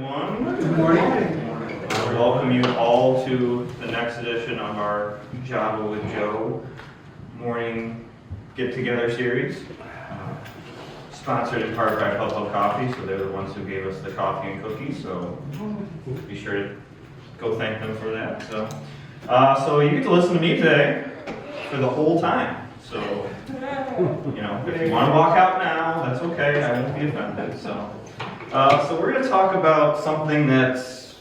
everyone. Good morning. I welcome you all to the next edition of our Java with Joe morning get-together series. Sponsored in part by Public Coffee, so they're the ones who gave us the coffee and cookies, so be sure to go thank them for that. So you get to listen to me today for the whole time. So, you know, if you want to walk out now, that's okay. I won't be offended. So we're going to talk about something that's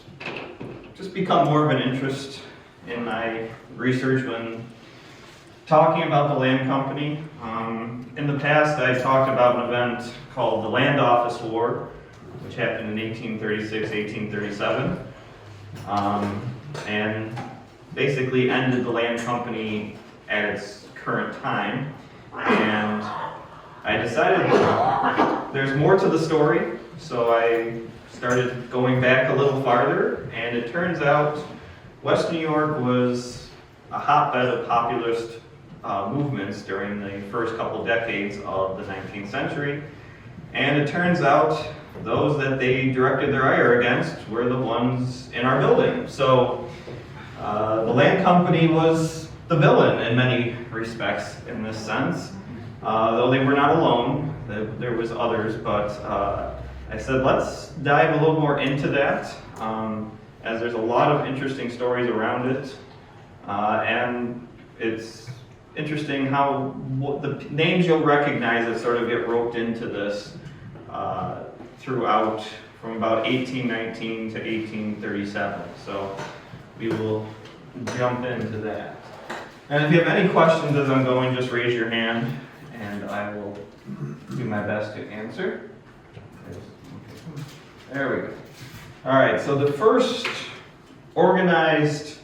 just become more of an interest in my research when talking about the land company. In the past, I talked about an event called the Land Office War, which happened in 1836, 1837, and basically ended the land company at its current time. And I decided there's more to the story, so I started going back a little farther, and it turns out West New York was a hotbed of populist movements during the first couple decades of the 19th century. And it turns out those that they directed their ire against were the ones in our building. So the land company was the villain in many respects in this sense. Though they were not alone, there was others, but I said let's dive a little more into that, as there's a lot of interesting stories around it, and it's interesting how the names you'll recognize that sort of get roped into this throughout from about 1819 to 1837. So we will jump into that. And if you have any questions as I'm going, just raise your hand and I will do my best to answer. There we go. All right, so the first organized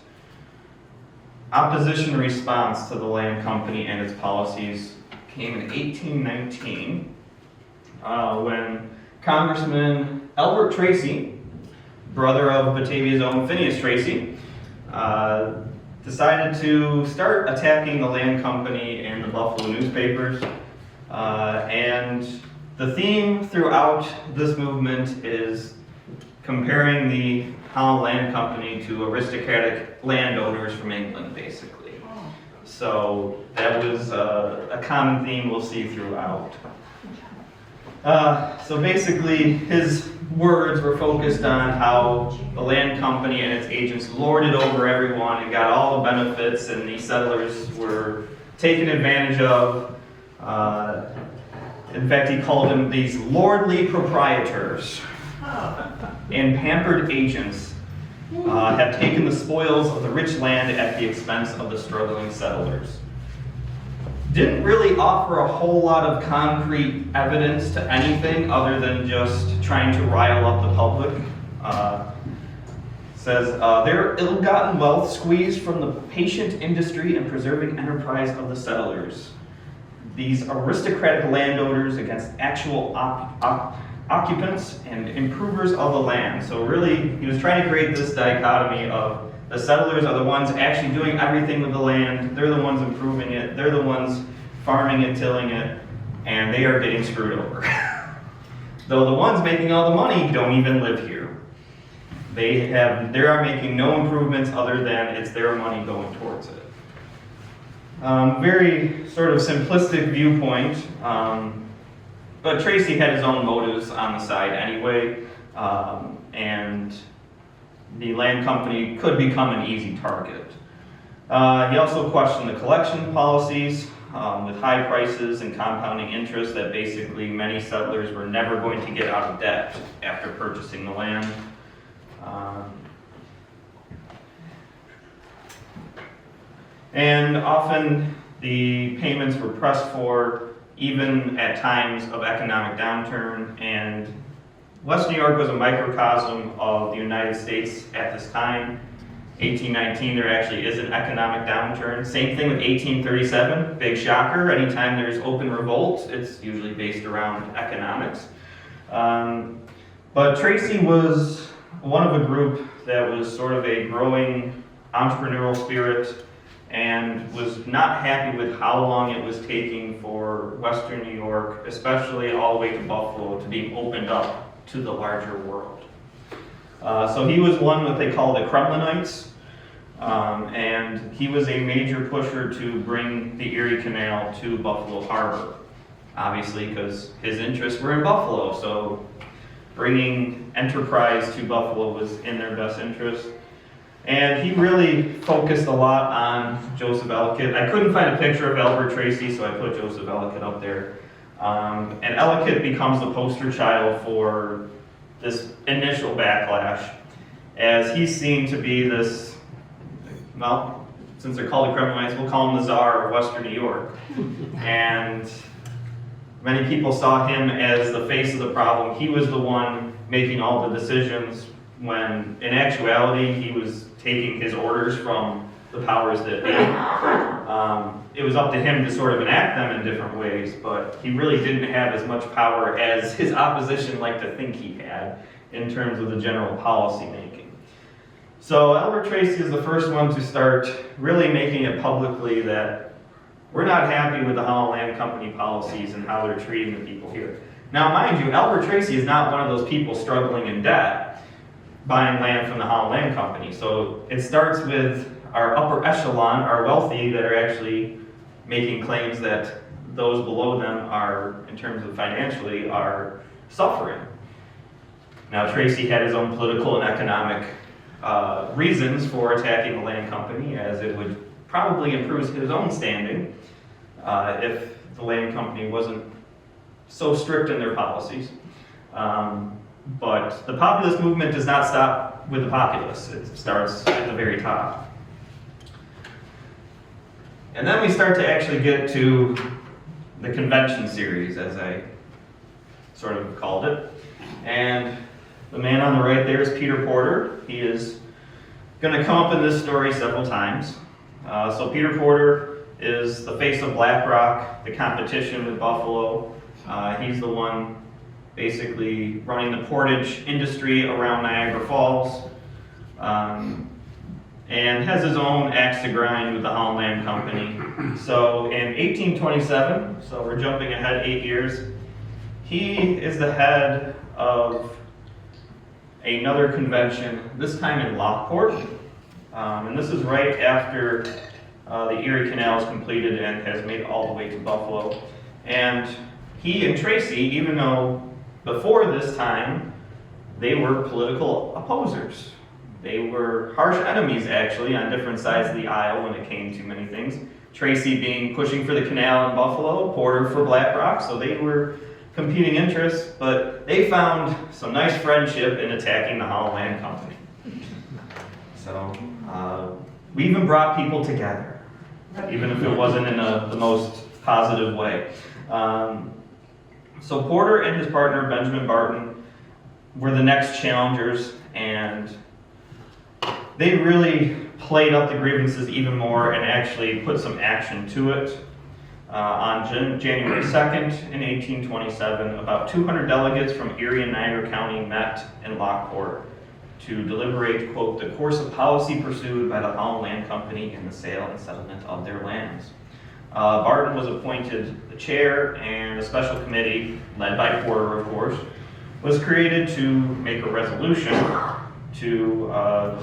opposition response to the land company and its policies came in 1819 when Congressman Albert Tracy, brother of Batavia's own Phineas Tracy, decided to start attacking the land company and the Buffalo newspapers. And the theme throughout this movement is comparing the Holland Land Company to aristocratic landowners from England, basically. So that was a common theme we'll see throughout. So basically, his words were focused on how the land company and its agents lorded over everyone and got all the benefits, and the settlers were taken advantage of. In fact, he called them these lordly proprietors and pampered agents have taken the spoils of the rich land at the expense of the struggling settlers. Didn't really offer a whole lot of concrete evidence to anything other than just trying to rile up the public. Says, their ill-gotten wealth squeezed from the patient industry and preserving enterprise of the settlers. These aristocratic landowners against actual occupants and improvers of the land. So really, he was trying to create this dichotomy of the settlers are the ones actually doing everything with the land, they're the ones improving it, they're the ones farming and tilling it, and they are getting screwed over. Though the ones making all the money don't even live here. They are making no improvements other than it's their money going towards it. Very sort of simplistic viewpoint, but Tracy had his own motives on the side anyway, and the land company could become an easy target. He also questioned the collection policies with high prices and compounding interest that basically many settlers were never going to get out of debt after purchasing the land. And often the payments were pressed for even at times of economic downturn, and West New York was a microcosm of the United States at this time. 1819, there actually is an economic downturn. Same thing with 1837, big shocker. Anytime there's open revolt, it's usually based around economics. But Tracy was one of a group that was sort of a growing entrepreneurial spirit and was not happy with how long it was taking for Western New York, especially all the way to Buffalo, to be opened up to the larger world. So he was one that they called the Kremlinites, and he was a major pusher to bring the Erie Canal to Buffalo Harbor, obviously because his interests were in Buffalo, so bringing enterprise to Buffalo was in their best interest. And he really focused a lot on Joseph Ellicott. I couldn't find a picture of Albert Tracy, so I put Joseph Ellicott up there. And Ellicott becomes the poster child for this initial backlash, as he's seen to be this, well, since they're called the Kremlinites, we'll call him the Tsar of Western New York. And many people saw him as the face of the problem. He was the one making all the decisions, when in actuality he was taking his orders from the powers that be. It was up to him to sort of enact them in different ways, but he really didn't have as much power as his opposition liked to think he had in terms of the general policy making. So Albert Tracy is the first one to start really making it publicly that we're not happy with the Holland Land Company policies and how they're treating the people here. Now, mind you, Albert Tracy is not one of those people struggling in debt, buying land from the Holland Land Company. So it starts with our upper echelon, our wealthy, that are actually making claims that those below them are, in terms of financially, are suffering. Now, Tracy had his own political and economic reasons for attacking the land company, as it would probably improve his own standing if the land company wasn't so strict in their policies. But the populist movement does not stop with the populace. It starts at the very top. And then we start to actually get to the convention series, as I sort of called it. And the man on the right there is Peter Porter. He is going to come up in this story several times. So Peter Porter is the face of BlackRock, the competition with Buffalo. He's the one basically running the portage industry around Niagara Falls, and has his own axe to grind with the Holland Land Company. So in 1827, so we're jumping ahead 8 years, he is the head of another convention, this time in Lockport. And this is right after the Erie Canal is completed and has made it all the way to Buffalo. And he and Tracy, even though before this time they were political opposers, they were harsh enemies actually on different sides of the aisle when it came to many things. Tracy pushing for the canal in Buffalo, Porter for BlackRock, so they were competing interests, but they found some nice friendship in attacking the Holland Land Company. So we even brought people together, even if it wasn't in the most positive way. So Porter and his partner Benjamin Barton were the next challengers, and they really played up the grievances even more and actually put some action to it. On January 2nd in 1827, about 200 delegates from Erie and Niagara County met in Lockport to deliberate, quote, the course of policy pursued by the Holland Land Company in the sale and settlement of their lands. Barton was appointed the chair, and a special committee, led by Porter, of course, was created to make a resolution to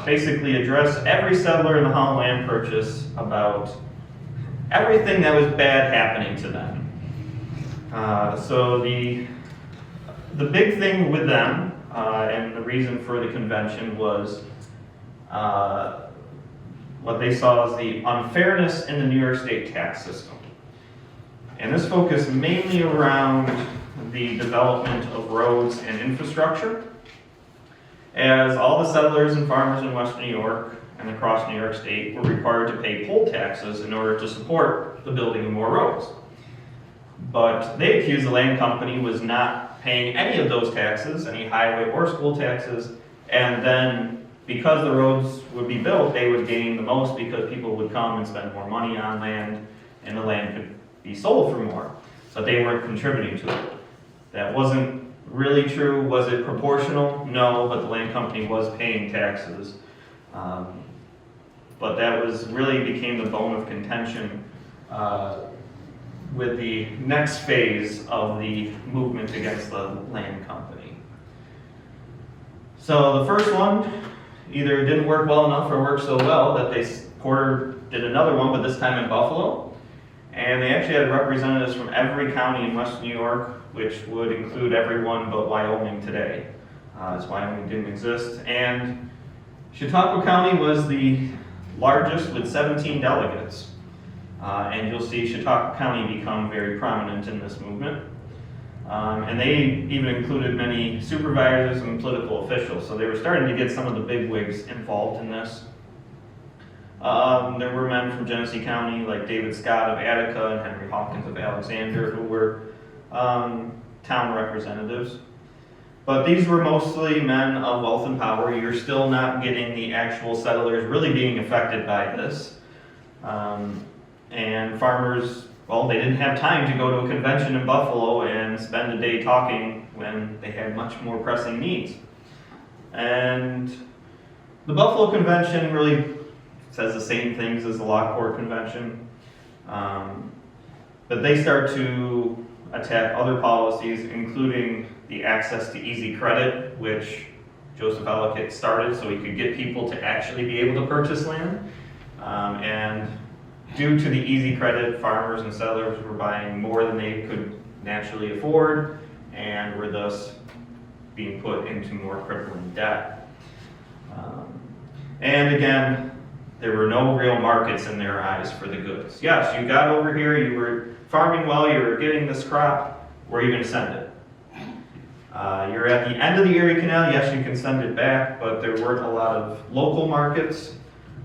basically address every settler in the Holland Land purchase about everything that was bad happening to them. So the big thing with them, and the reason for the convention, was what they saw as the unfairness in the New York State tax system. And this focused mainly around the development of roads and infrastructure, as all the settlers and farmers in Western New York and across New York State were required to pay poll taxes in order to support the building of more roads. But they accused the land company was not paying any of those taxes, any highway or school taxes, and then because the roads would be built, they would gain the most because people would come and spend more money on land, and the land could be sold for more. So they weren't contributing to it. That wasn't really true. Was it proportional? No, but the land company was paying taxes. But that really became the bone of contention with the next phase of the movement against the land company. So the first one either didn't work well enough or worked so well that Porter did another one, but this time in Buffalo. And they actually had representatives from every county in West New York, which would include everyone but Wyoming today. As Wyoming didn't exist. And Chautauqua County was the largest with 17 delegates. And you'll see Chautauqua County become very prominent in this movement. And they even included many supervisors and political officials. So they were starting to get some of the bigwigs involved in this. There were men from Genesee County like David Scott of Attica and Henry Hawkins of Alexander who were town representatives. But these were mostly men of wealth and power. You're still not getting the actual settlers really being affected by this. And farmers, well, they didn't have time to go to a convention in Buffalo and spend a day talking when they had much more pressing needs. And the Buffalo Convention really says the same things as the Lockport Convention. But they start to attack other policies, including the access to easy credit, which Joseph Ellicott started so he could get people to actually be able to purchase land. And due to the easy credit, farmers and settlers were buying more than they could naturally afford and were thus being put into more crippling debt. And again, there were no real markets in their eyes for the goods. Yes, you got over here, you were farming well, you were getting this crop, where are you going to send it? You're at the end of the Erie Canal, yes, you can send it back, but there weren't a lot of local markets,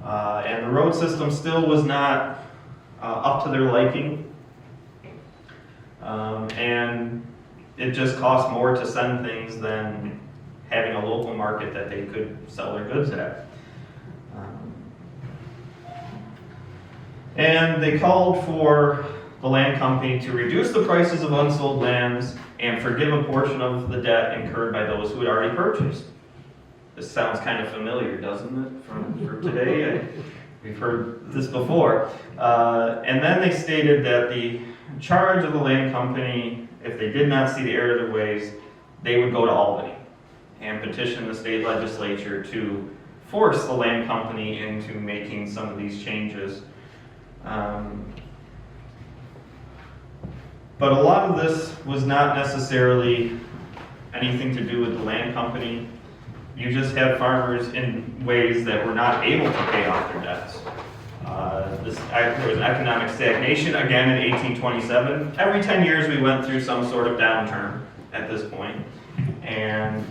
and the road system still was not up to their liking, and it just cost more to send things than having a local market that they could sell their goods at. And they called for the land company to reduce the prices of unsold lands and forgive a portion of the debt incurred by those who had already purchased. This sounds kind of familiar, doesn't it, from today? We've heard this before. And then they stated that the charge of the land company, if they did not see the error of their ways, they would go to Albany and petition the state legislature to force the land company into making some of these changes. But a lot of this was not necessarily anything to do with the land company. You just had farmers in ways that were not able to pay off their debts. There was economic stagnation again in 1827. Every 10 years we went through some sort of downturn at this point. And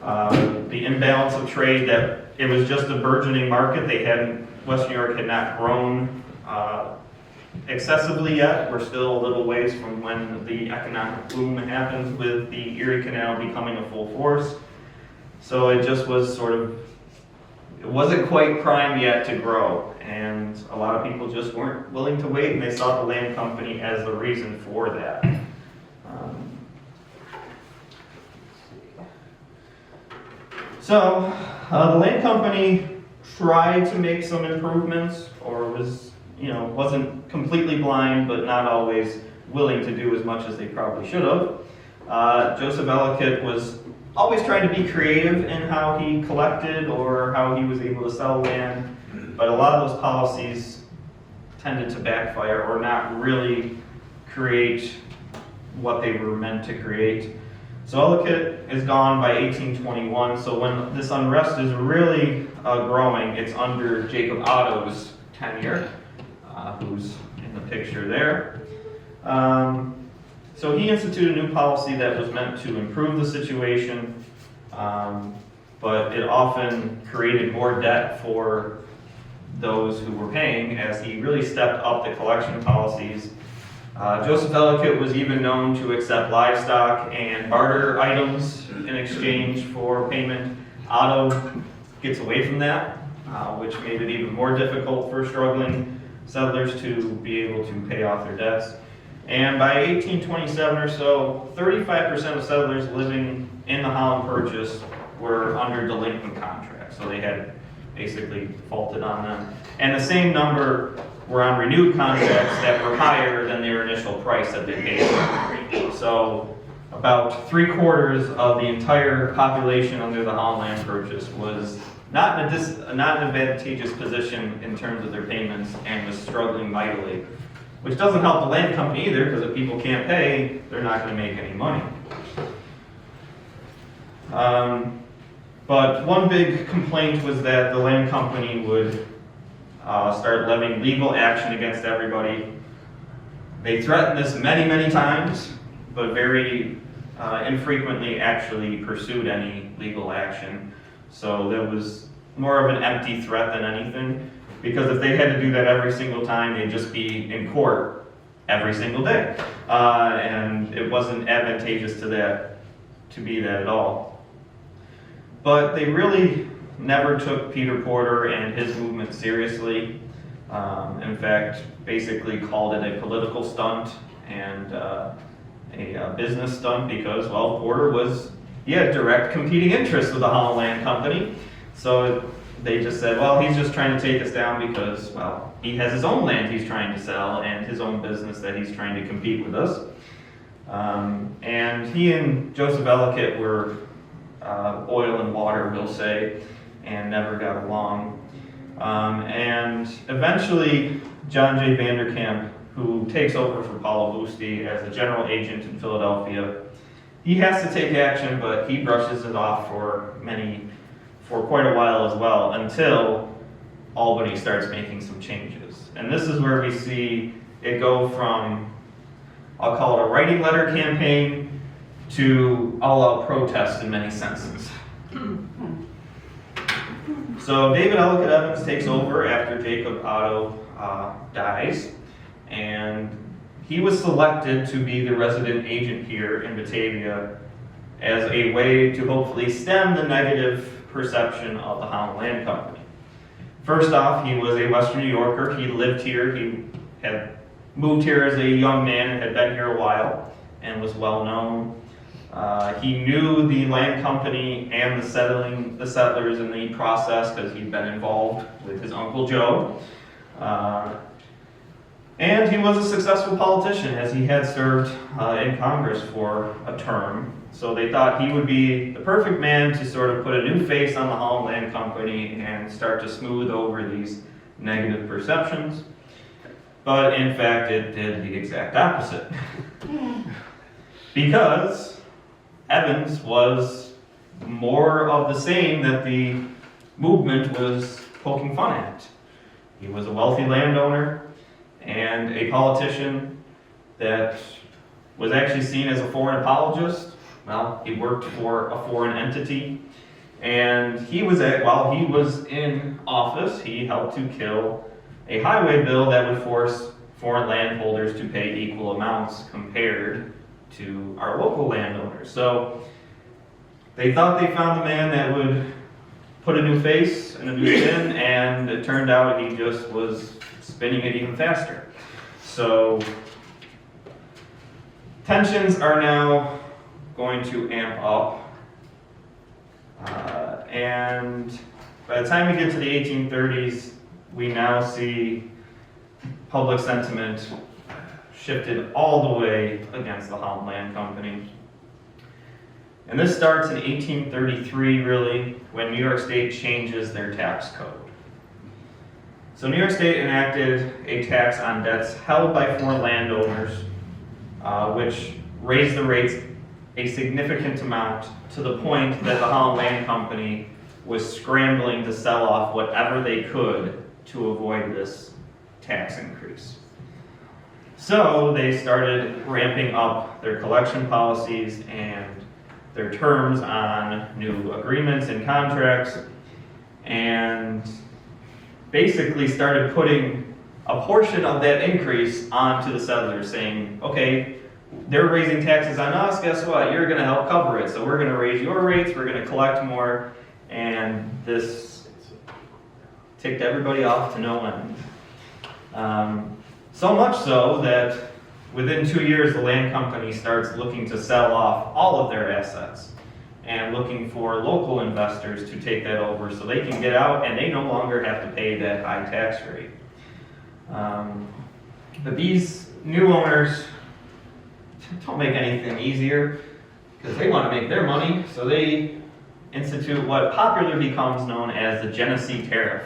the imbalance of trade, that it was just a burgeoning market. West New York had not grown excessively yet. We're still a little ways from when the economic boom happened with the Erie Canal becoming a full force. So it just was it wasn't quite primed yet to grow. And a lot of people just weren't willing to wait, and they saw the land company as the reason for that. So the land company tried to make some improvements, or wasn't completely blind, but not always willing to do as much as they probably should have. Joseph Ellicott was always trying to be creative in how he collected or how he was able to sell land, but a lot of those policies tended to backfire or not really create what they were meant to create. So Ellicott is gone by 1821, so when this unrest is really growing, it's under Jacob Otto's tenure, who's in the picture there. So he instituted a new policy that was meant to improve the situation, but it often created more debt for those who were paying as he really stepped up the collection policies. Joseph Ellicott was even known to accept livestock and barter items in exchange for payment. Otto gets away from that, which made it even more difficult for struggling settlers to be able to pay off their debts. And by 1827 or so, 35% of settlers living in the Holland Purchase were under delinquent contracts. So they had basically defaulted on them. And the same number were on renewed contracts that were higher than their initial price that they paid. So about 3/4 of the entire population under the Holland Land Purchase was not in an advantageous position in terms of their payments and was struggling mightily, which doesn't help the land company either, because if people can't pay, they're not going to make any money. But one big complaint was that the land company would start levying legal action against everybody. They threatened this many, many times, but very infrequently actually pursued any legal action. So there was more of an empty threat than anything, because if they had to do that every single time, they'd just be in court every single day. And it wasn't advantageous to be that at all. But they really never took Peter Porter and his movement seriously. In fact, basically called it a political stunt and a business stunt because, well, Porter had direct competing interests with the Holland Land Company. So they just said, well, he's just trying to take us down because, well, he has his own land he's trying to sell and his own business that he's trying to compete with us. And he and Joseph Ellicott were oil and water, we'll say, and never got along. And eventually, John J. Vanderkamp, who takes over for Paulo Busti as a general agent in Philadelphia, he has to take action, but he brushes it off for quite a while as well, until Albany starts making some changes. And this is where we see it go from, I'll call it a writing letter campaign, to all-out protest in many senses. So David Ellicott Evans takes over after Jacob Otto dies, and he was selected to be the resident agent here in Batavia as a way to hopefully stem the negative perception of the Holland Land Company. First off, he was a Western New Yorker. He lived here. He had moved here as a young man and had been here a while and was well known. He knew the land company and the settlers in the process because he'd been involved with his Uncle Joe. And he was a successful politician as he had served in Congress for a term. So they thought he would be the perfect man to sort of put a new face on the Holland Land Company and start to smooth over these negative perceptions. But in fact, it did the exact opposite. Because Evans was more of the same that the movement was poking fun at. He was a wealthy landowner and a politician that was actually seen as a foreign apologist. Well, he worked for a foreign entity, and while he was in office, he helped to kill a highway bill that would force foreign landholders to pay equal amounts compared to our local landowners. So they thought they found the man that would put a new face and a new spin, and it turned out he just was spinning it even faster. So tensions are now going to amp up, and by the time we get to the 1830s, we now see public sentiment shifted all the way against the Holland Land Company. And this starts in 1833, really, when New York State changes their tax code. So New York State enacted a tax on debts held by foreign landowners, which raised the rates a significant amount to the point that the Holland Land Company was scrambling to sell off whatever they could to avoid this tax increase. So they started ramping up their collection policies and their terms on new agreements and contracts, and basically started putting a portion of that increase onto the settlers, saying, okay, they're raising taxes on us, guess what? You're going to help cover it. So we're going to raise your rates, we're going to collect more, and this ticked everybody off to no end. So much so that within 2 years, the land company starts looking to sell off all of their assets and looking for local investors to take that over so they can get out and they no longer have to pay that high tax rate. But these new owners don't make anything easier. because they want to make their money, so they institute what popularly becomes known as the Genesee Tariff.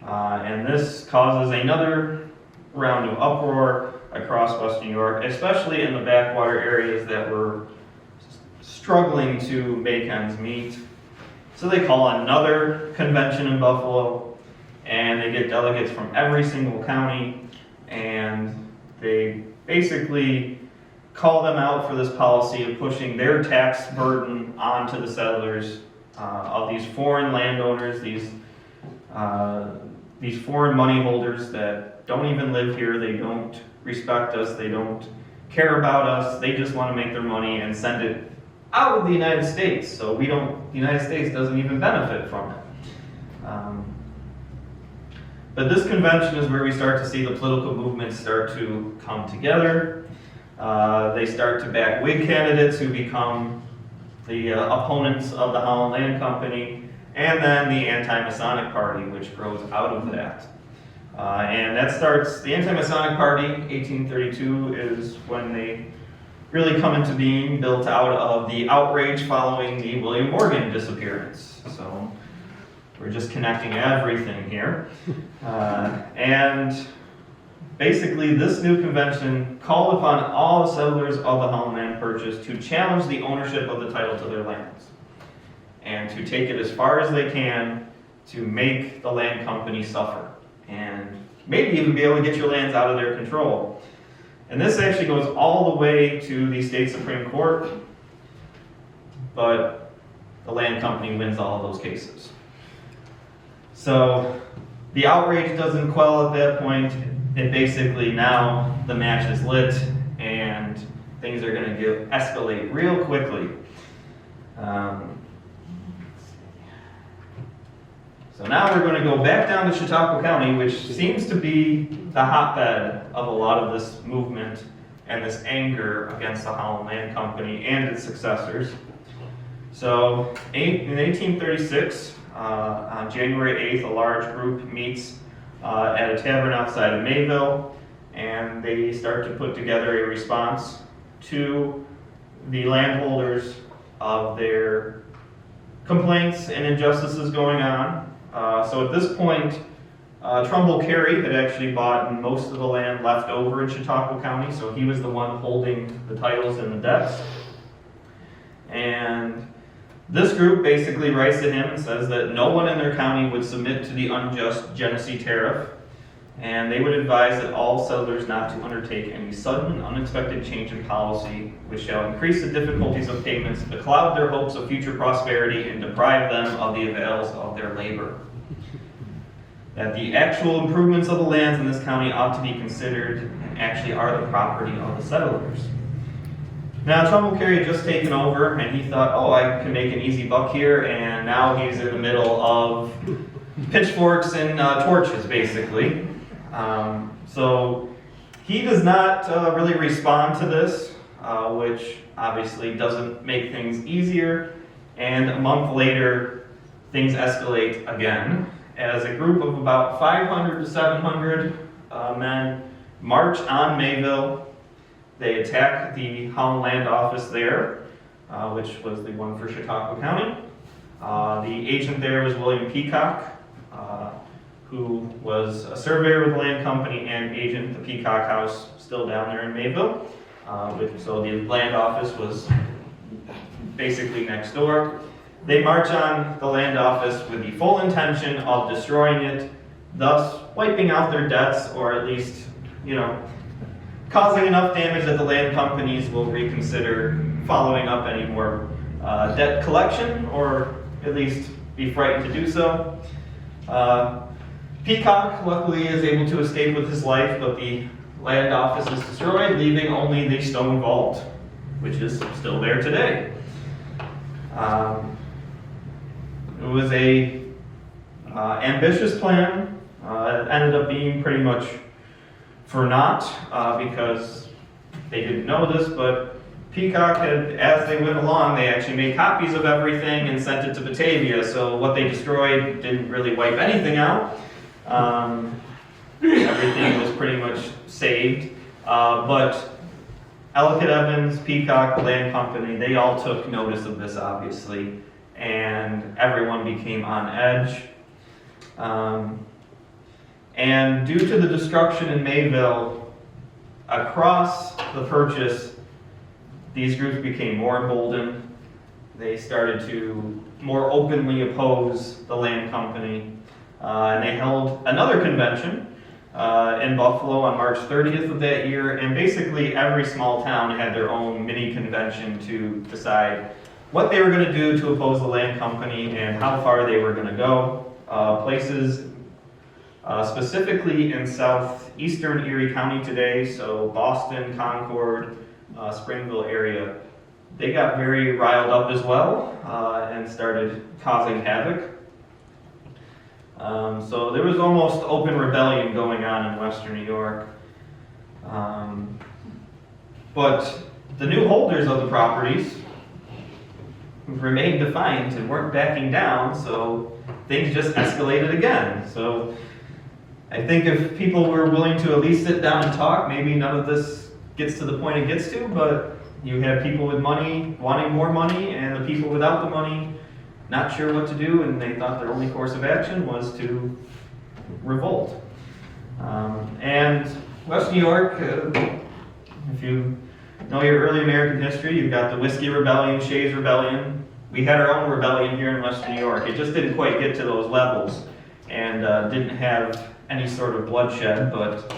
And this causes another round of uproar across Western New York, especially in the backwater areas that were struggling to make ends meet. So they call another convention in Buffalo, and they get delegates from every single county, and they basically call them out for this policy of pushing their tax burden onto the settlers of these foreign landowners, these foreign money holders that don't even live here, they don't respect us, they don't care about us, they just want to make their money and send it out of the United States, so the United States doesn't even benefit from it. But this convention is where we start to see the political movements start to come together. They start to back Whig candidates who become the opponents of the Holland Land Company, and then the Anti-Masonic Party, which grows out of that. And that starts, the Anti-Masonic Party, 1832, is when they really come into being, built out of the outrage following the William Morgan disappearance. So we're just connecting everything here. And basically this new convention called upon all the settlers of the Holland Land Purchase to challenge the ownership of the title to their lands and to take it as far as they can to make the land company suffer and maybe even be able to get your lands out of their control. And this actually goes all the way to the state Supreme Court, but the land company wins all of those cases. So the outrage doesn't quell at that point. It basically now the match is lit and things are going to escalate real quickly. So now we're going to go back down to Chautauqua County, which seems to be the hotbed of a lot of this movement and this anger against the Holland Land Company and its successors. So in 1836, on January 8th, a large group meets at a tavern outside of Mayville, and they start to put together a response to the landholders of their complaints and injustices going on. So at this point, Trumbull Carey had actually bought most of the land left over in Chautauqua County, so he was the one holding the titles and the debts. And this group basically writes to him and says that no one in their county would submit to the unjust Genesee Tariff, and they would advise that all settlers not to undertake any sudden and unexpected change in policy which shall increase the difficulties of payments, becloud their hopes of future prosperity, and deprive them of the avails of their labor. That the actual improvements of the lands in this county ought to be considered and actually are the property of the settlers. Now, Trumbull Carey had just taken over, and he thought, oh, I can make an easy buck here, and now he's in the middle of pitchforks and torches, basically. So he does not really respond to this, which obviously doesn't make things easier, and a month later, things escalate again, as a group of about 500 to 700 men march on Mayville. They attack the Holland Land Office there, which was the one for Chautauqua County. The agent there was William Peacock, who was a surveyor with the land company and agent at the Peacock House, still down there in Mayville. So the land office was basically next door. They march on the land office with the full intention of destroying it, thus wiping out their debts, or at least, causing enough damage that the land companies will reconsider following up any more debt collection, or at least be frightened to do so. Peacock, luckily, is able to escape with his life, but the land office is destroyed, leaving only the stone vault, which is still there today. It was a ambitious plan. It ended up being pretty much for naught because they didn't know this, but Peacock had, as they went along, they actually made copies of everything and sent it to Batavia, so what they destroyed didn't really wipe anything out. Everything was pretty much saved, but Ellicott Evans, Peacock, Land Company, they all took notice of this, obviously, and everyone became on edge. And due to the destruction in Mayville, across the purchase, these groups became more emboldened. They started to more openly oppose the Land Company, and they held another convention in Buffalo on March 30th of that year, and basically every small town had their own mini convention to decide what they were going to do to oppose the Land Company and how far they were going to go. Places specifically in southeastern Erie County today, so Boston, Concord, Springville area, they got very riled up as well and started causing havoc. So there was almost open rebellion going on in Western New York. But the new holders of the properties remained defiant and weren't backing down, so things just escalated again. So I think if people were willing to at least sit down and talk, maybe none of this gets to the point it gets to, but you have people with money wanting more money and the people without the money not sure what to do, and they thought their only course of action was to revolt. And West New York, if you know your early American history, you've got the Whiskey Rebellion, Shays Rebellion. We had our own rebellion here in West New York. It just didn't quite get to those levels and didn't have any sort of bloodshed, but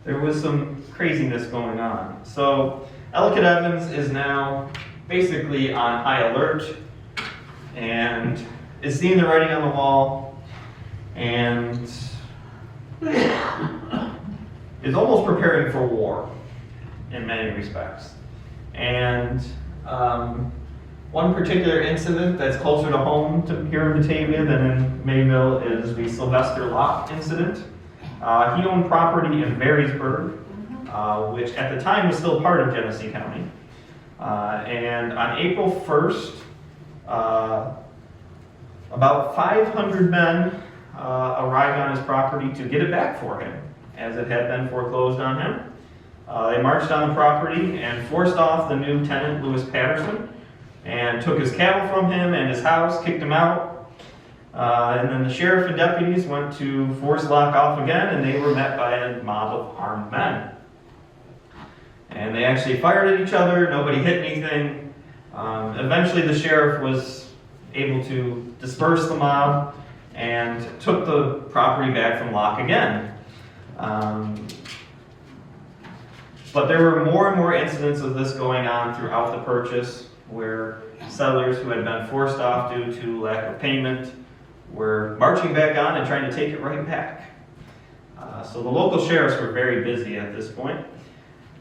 there was some craziness going on. So Ellicott Evans is now basically on high alert and is seeing the writing on the wall and is almost preparing for war in many respects. And one particular incident that's closer to home to here in Batavia than in Mayville is the Sylvester Locke incident. He owned property in Marysburg, which at the time was still part of Genesee County. And on April 1st, about 500 men arrived on his property to get it back for him, as it had been foreclosed on him. They marched on the property and forced off the new tenant, Lewis Patterson, and took his cattle from him and his house, kicked him out. And then the sheriff and deputies went to force Locke off again, and they were met by a mob of armed men. And they actually fired at each other, nobody hit anything. Eventually the sheriff was able to disperse the mob and took the property back from Locke again. But there were more and more incidents of this going on throughout the purchase, where settlers who had been forced off due to lack of payment were marching back on and trying to take it right back. So the local sheriffs were very busy at this point.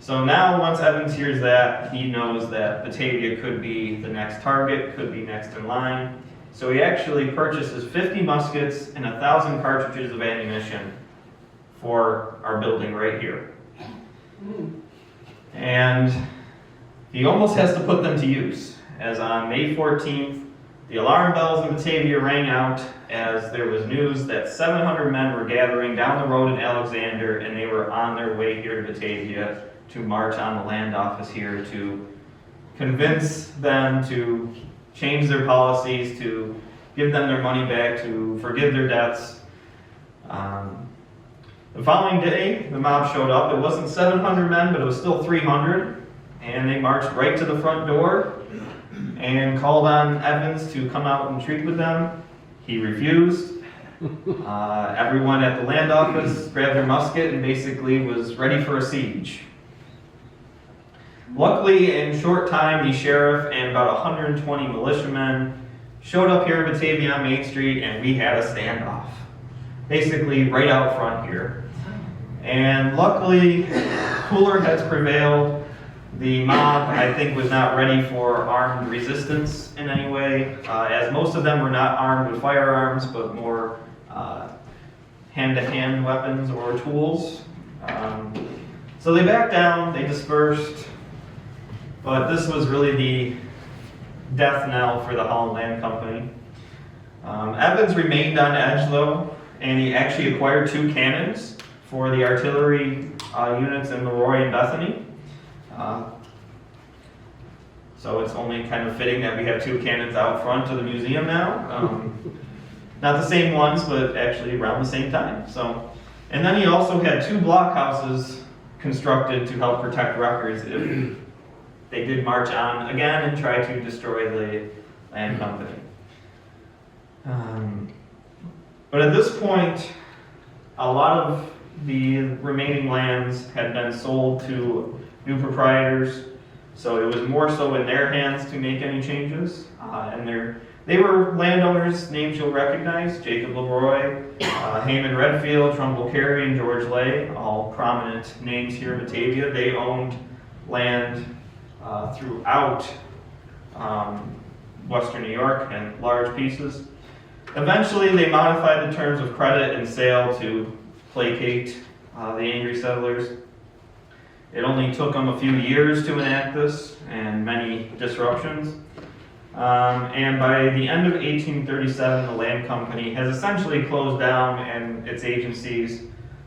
So now, once Evans hears that, he knows that Batavia could be the next target, could be next in line. So he actually purchases 50 muskets and 1,000 cartridges of ammunition for our building right here. And he almost has to put them to use, as on May 14th, the alarm bells in Batavia rang out as there was news that 700 men were gathering down the road in Alexander, and they were on their way here to Batavia to march on the land office here to convince them to change their policies, to give them their money back, to forgive their debts. The following day, the mob showed up. It wasn't 700 men, but it was still 300, and they marched right to the front door and called on Evans to come out and treat with them. He refused. Everyone at the land office grabbed their musket and basically was ready for a siege. Luckily, in short time, the sheriff and about 120 militiamen showed up here in Batavia on Main Street, and we had a standoff, basically right out front here. And luckily, cooler heads prevailed. The mob, I think, was not ready for armed resistance in any way, as most of them were not armed with firearms, but more hand-to-hand weapons or tools. So they backed down, they dispersed. But this was really the death knell for the Holland Land Company. Evans remained on edge though, and he actually acquired 2 cannons for the artillery units in Leroy and Bethany. So it's only kind of fitting that we have two cannons out front of the museum now. Not the same ones, but actually around the same time. So, and then he also had two blockhouses constructed to help protect records if they did march on again and try to destroy the land company. But at this point, a lot of the remaining lands had been sold to new proprietors, so it was more so in their hands to make any changes. And they were landowners, names you'll recognize: Jacob Leroy, Haman Redfield, Trumbull Carey, and George Lay, all prominent names here in Batavia. They owned land throughout Western New York in large pieces. Eventually, they modified the terms of credit and sale to placate the angry settlers. It only took them a few years to enact this and many disruptions. And by the end of 1837, the Land Company has essentially closed down and its agencies,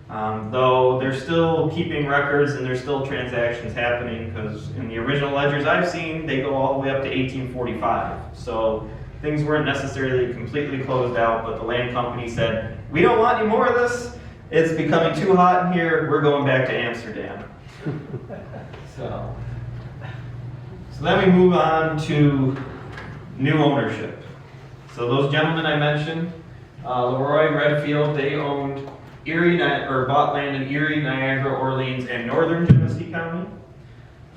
though they're still keeping records and there's still transactions happening, because in the original ledgers I've seen, they go all the way up to 1845. So things weren't necessarily completely closed out, but the Land Company said, we don't want any more of this. It's becoming too hot in here. We're going back to Amsterdam. So then we move on to new ownership. So those gentlemen I mentioned, Leroy, Redfield, they owned bought land in Erie, Niagara, Orleans, and northern Genesee County.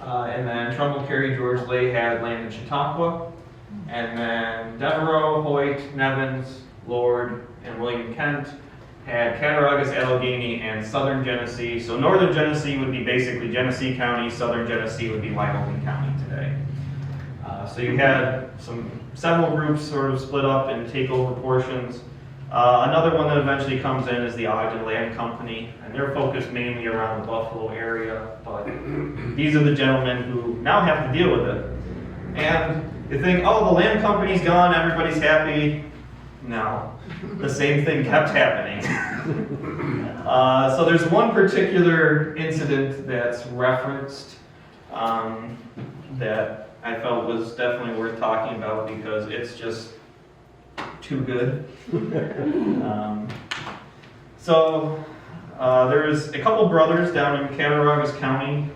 And then Trumbull, Carey, George Lay had land in Chautauqua. And then Devereaux, Hoyt, Nevins, Lord, and William Kent had Cattaraugus, Allegheny, and southern Genesee. So northern Genesee would be basically Genesee County, southern Genesee would be Wyoming County today. So you had several groups sort of split up and take over portions. Another one that eventually comes in is the Ogden Land Company, and they're focused mainly around the Buffalo area, but these are the gentlemen who now have to deal with it. And you think, oh, the land company's gone, everybody's happy. No, the same thing kept happening. So there's one particular incident that's referenced that I felt was definitely worth talking about because it's just too good. There's a couple brothers down in Cattaraugus County,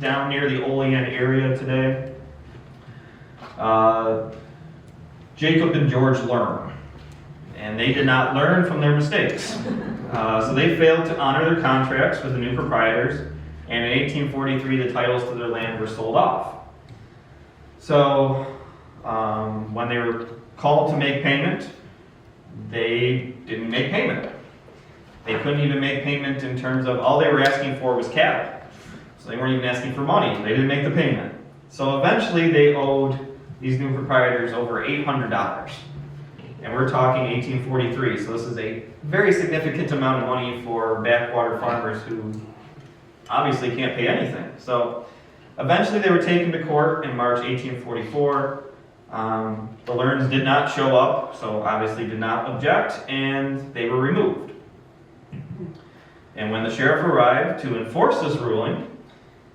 down near the Olean area today. Jacob and George learn, and they did not learn from their mistakes. So they failed to honor their contracts with the new proprietors, and in 1843 the titles to their land were sold off. So when they were called to make payment, they didn't make payment. They couldn't even make payment in terms of, all they were asking for was cattle. So they weren't even asking for money. They didn't make the payment. So eventually they owed these new proprietors over $800. And we're talking 1843, so this is a very significant amount of money for backwater farmers who obviously can't pay anything. So eventually they were taken to court in March 1844. The Learns did not show up, so obviously did not object, and they were removed. And when the sheriff arrived to enforce this ruling,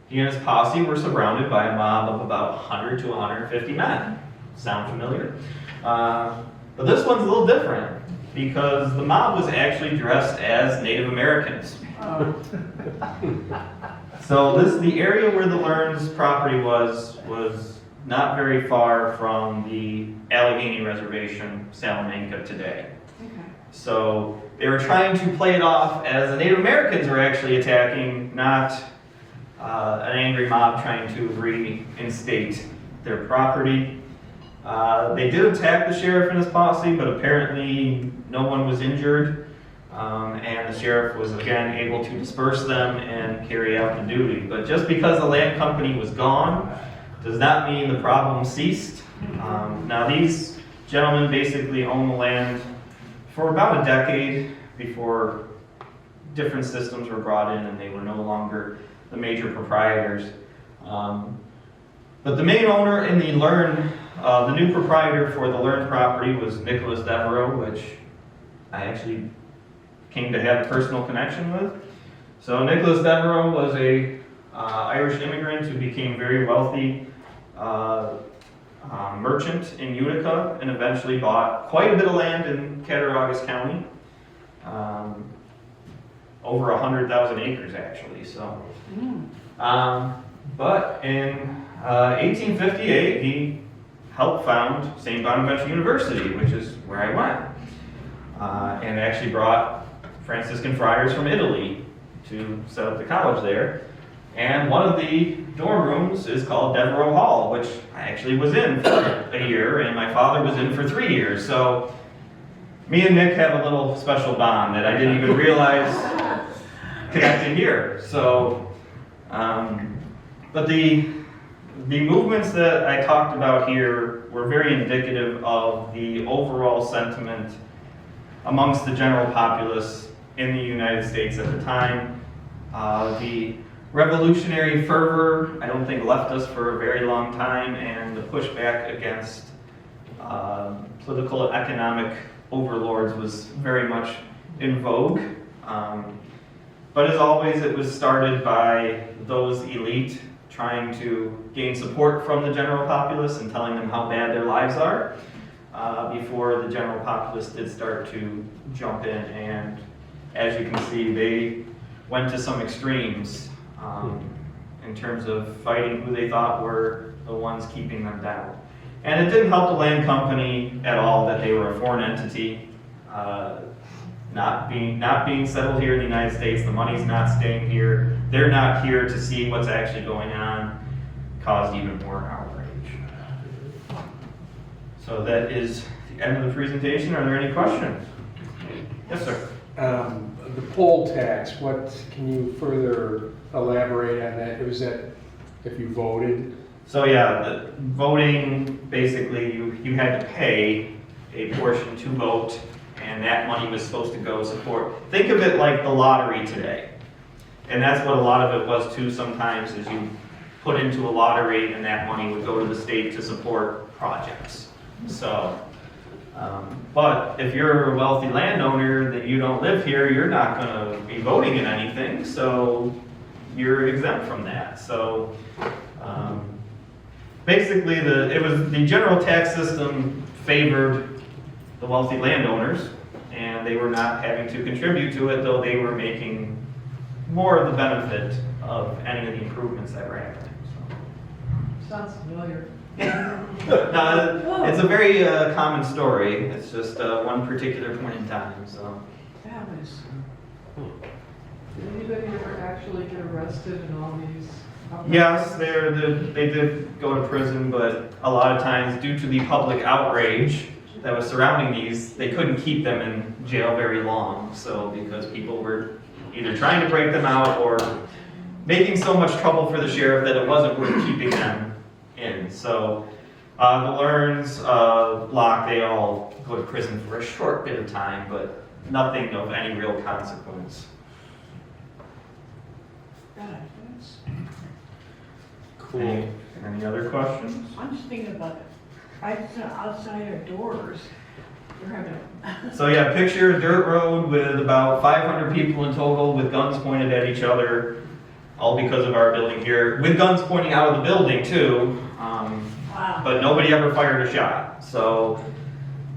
he and his posse were surrounded by a mob of about 100 to 150 men. Sound familiar? But this one's a little different because the mob was actually dressed as Native Americans. So the area where the Learns' property was not very far from the Allegheny Reservation, Salamanca today. Okay. So they were trying to play it off as the Native Americans were actually attacking, not an angry mob trying to reinstate their property. They did attack the sheriff and his posse, but apparently no one was injured, and the sheriff was again able to disperse them and carry out the duty. But just because the land company was gone does not mean the problem ceased. Now these gentlemen basically owned the land for about a decade before different systems were brought in and they were no longer the major proprietors. But the main owner in the the new proprietor for the Learn property was Nicholas Devereaux, which I actually came to have a personal connection with. So Nicholas Devereaux was a Irish immigrant who became very wealthy merchant in Utica and eventually bought quite a bit of land in Cattaraugus County. Over 100,000 acres actually. So, but in 1858 he helped found St. Bonaventure University, which is where I went, and actually brought Franciscan friars from Italy to set up the college there. And one of the dorm rooms is called Devereaux Hall, which I actually was in for a year, and my father was in for 3 years. So me and Nick have a little special bond that I didn't even realize connected here. So, but the movements that I talked about here were very indicative of the overall sentiment amongst the general populace in the United States at the time. The revolutionary fervor, I don't think, left us for a very long time, and the pushback against political and economic overlords was very much in vogue. But as always, it was started by those elite trying to gain support from the general populace and telling them how bad their lives are, before the general populace did start to jump in. And as you can see, they went to some extremes in terms of fighting who they thought were the ones keeping them down. And it didn't help the land company at all that they were a foreign entity, not being settled here in the United States. The money's not staying here. They're not here to see what's actually going on. Caused even more outrage. So that is the end of the presentation. Are there any questions? Yes, sir. The poll tax, what can you further elaborate on that? Was that if you voted? So yeah, the voting, basically you had to pay a portion to vote, and that money was supposed to go support. Think of it like the lottery today. And that's what a lot of it was too sometimes, is you put into a lottery and that money would go to the state to support projects. So, but if you're a wealthy landowner that you don't live here, you're not going to be voting in anything, so you're exempt from that. So basically the general tax system favored the wealthy landowners, and they were not having to contribute to it, though they were making more of the benefit of any of the improvements that were happening. Sounds familiar. No, it's a very common story. It's just one particular point in time. So. That was. Did anybody ever actually get arrested in all these? Yes, they did go to prison, but a lot of times, due to the public outrage that was surrounding these, they couldn't keep them in jail very long. So, because people were either trying to break them out or making so much trouble for the sheriff that it wasn't worth keeping them in. So, the Lerns, Locke, they all go to prison for a short bit of time, but nothing of any real consequence. Cool. Any other questions? I'm just thinking about it. Outside our doors, we're having So yeah, picture a dirt road with about 500 people in total with guns pointed at each other, all because of our building here, with guns pointing out of the building too. wow. But nobody ever fired a shot, so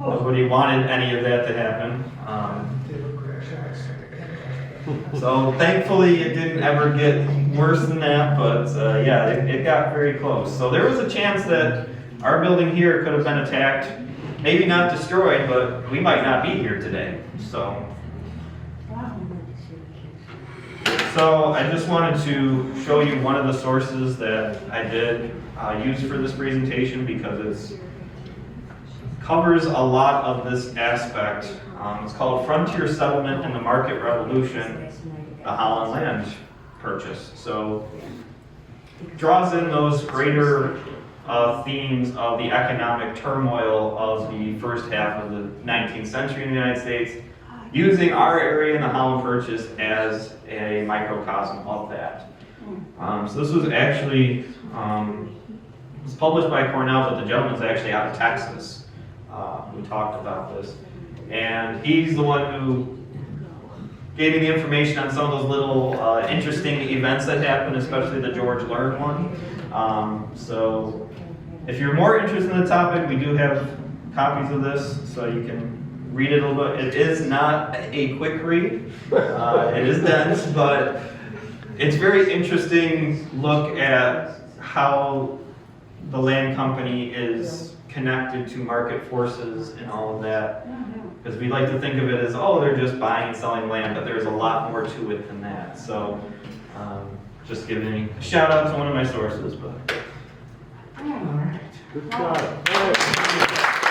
nobody wanted any of that to happen. So thankfully it didn't ever get worse than that, but yeah, it got very close. So there was a chance that our building here could have been attacked, maybe not destroyed, but we might not be here today. So I just wanted to show you one of the sources that I did use for this presentation, because it covers a lot of this aspect. It's called Frontier Settlement and the Market Revolution, the Holland Land Purchase. So draws in those greater themes of the economic turmoil of the first half of the 19th century in the United States, using our area in the Holland Purchase as a microcosm of that. So this was actually, it was published by Cornell, but the gentleman's actually out of Texas who talked about this. And he's the one who gave me the information on some of those little interesting events that happened, especially the George Learn one. So if you're more interested in the topic, we do have copies of this, so you can read it a little bit. It is not a quick read. It is dense, but it's very interesting look at how the land company is connected to market forces and all of that. Because we like to think of it as, oh, they're just buying and selling land, but there's a lot more to it than that. So just giving a shout out to one of my sources. But Good job.